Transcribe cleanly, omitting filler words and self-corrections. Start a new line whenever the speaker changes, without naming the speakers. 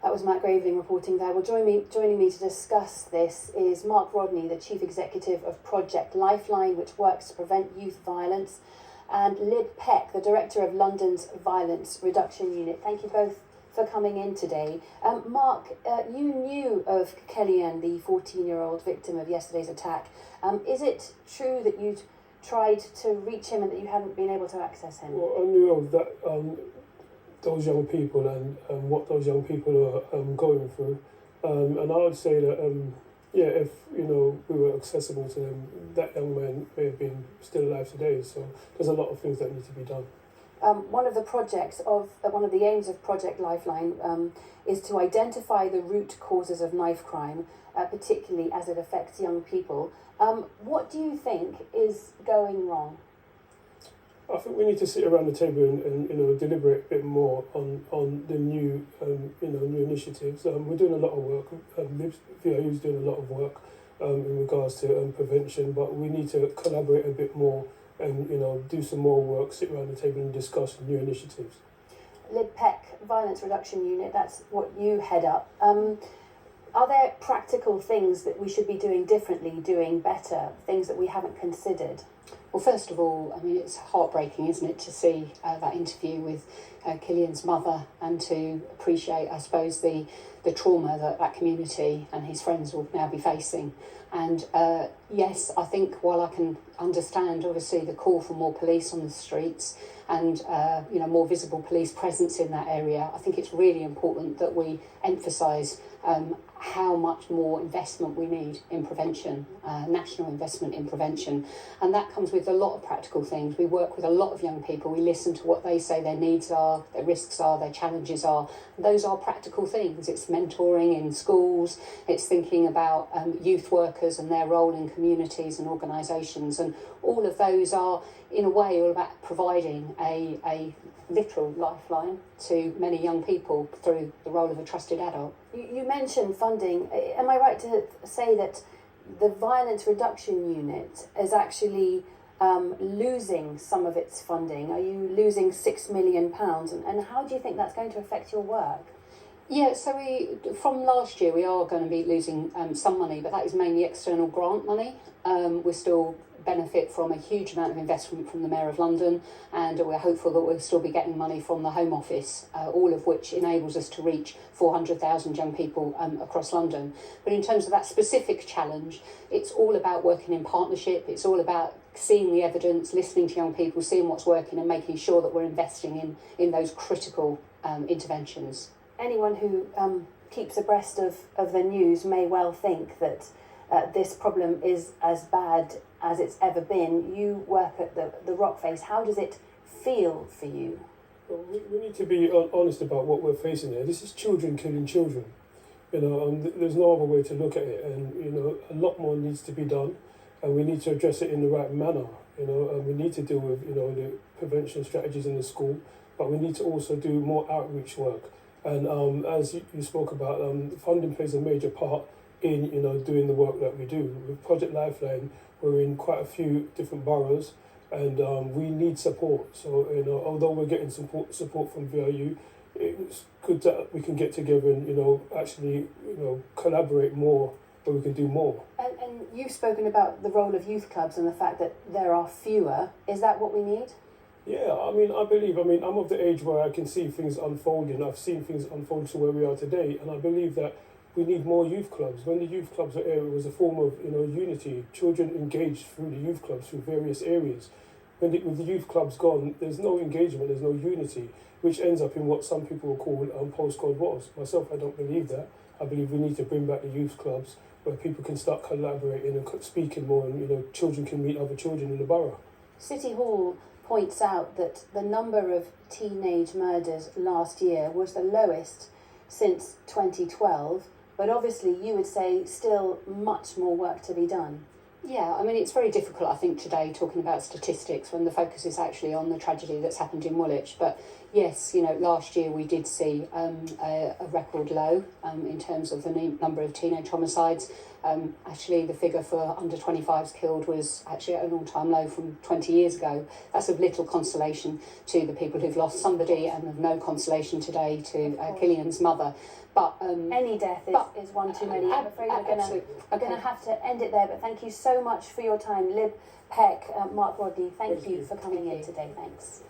That was Matt Graveling reporting there. Well, joining me to discuss this is Mark Rodney, the Chief Executive of Project Lifeline, which works to prevent youth violence, and Lib Peck, the Director of London's Violence Reduction Unit. Thank you both for coming in today. Mark, you knew of Kellyanne, the 14-year-old victim of yesterday's attack. Is it true that you'd tried to reach him and that you hadn't been able to access him?
Well, I knew of that, those young people and what those young people are going through. And I would say that, if, we were accessible to them, that young man may have been still alive today. So there's a lot of things that need to be done.
One of the aims of Project Lifeline is to identify the root causes of knife crime, particularly as it affects young people. What do you think is going wrong?
I think we need to sit around the table and deliberate a bit more on the new new initiatives. We're doing a lot of work. VIU is doing a lot of work in regards to prevention, but we need to collaborate a bit more and do some more work, sit around the table and discuss new initiatives.
Lib Peck, Violence Reduction Unit, that's what you head up. Are there practical things that we should be doing differently, doing better, things that we haven't considered?
Well, first of all, I mean, it's heartbreaking, isn't it, to see that interview with Killian's mother and to appreciate, I suppose, the trauma that community and his friends will now be facing. And yes, I think while I can understand, obviously, the call for more police on the streets and, more visible police presence in that area, I think it's really important that we emphasise how much more investment we need in prevention, national investment in prevention. And that comes with a lot of practical things. We work with a lot of young people. We listen to what they say their needs are, their risks are, their challenges are. Those are practical things. It's mentoring in schools. It's thinking about youth workers and their role in communities and organisations. And all of those are, in a way, all about providing a literal lifeline to many young people through the role of a trusted adult.
You mentioned funding. Am I right to say that the Violence Reduction Unit is actually losing some of its funding? Are you losing £6 million? And how do you think that's going to affect your work?
Yeah, so from last year we are going to be losing some money, but that is mainly external grant money. We still benefit from a huge amount of investment from the Mayor of London, and we're hopeful that we'll still be getting money from the Home Office, all of which enables us to reach 400,000 young people across London. But in terms of that specific challenge, it's all about working in partnership. It's all about seeing the evidence, listening to young people, seeing what's working and making sure that we're investing in those critical interventions.
Anyone who keeps abreast of the news may well think that this problem is as bad as it's ever been. You work at the Rock Face. How does it feel for you?
Well, we need to be honest about what we're facing here. This is children killing children. There's no other way to look at it. And, a lot more needs to be done. And we need to address it in the right manner. And we need to deal with, the prevention strategies in the school. But we need to also do more outreach work. And as you spoke about, funding plays a major part in doing the work that we do. With Project Lifeline, we're in quite a few different boroughs, and we need support. So although we're getting support from VIU, it's good that we can get together and actually collaborate more, but we can do more.
And you've spoken about the role of youth clubs and the fact that there are fewer. Is that what we need?
Yeah, I believe, I'm of the age where I can see things unfolding. I've seen things unfold to where we are today, and I believe that we need more youth clubs. When the youth clubs were here, it was a form of unity. Children engaged through the youth clubs through various areas. With the youth clubs gone, there's no engagement, there's no unity, which ends up in what some people will call postcode wars. Myself, I don't believe that. I believe we need to bring back the youth clubs where people can start collaborating and speaking more, and children can meet other children in the borough.
City Hall points out that the number of teenage murders last year was the lowest since 2012, but obviously you would say still much more work to be done.
Yeah, it's very difficult, I think, today talking about statistics when the focus is actually on the tragedy that's happened in Woolwich. But Yes, last year we did see a record low in terms of the number of teenage homicides. Actually, the figure for under 25s killed was actually at an all-time low from 20 years ago. That's of little consolation to the people who've lost somebody, and of no consolation today to Killian's mother. But
any death is one too many. I'm afraid we're going to have to end it there. But thank you so much for your time, Lib Peck, Mark Rodney. Thank you for coming in today. Thanks.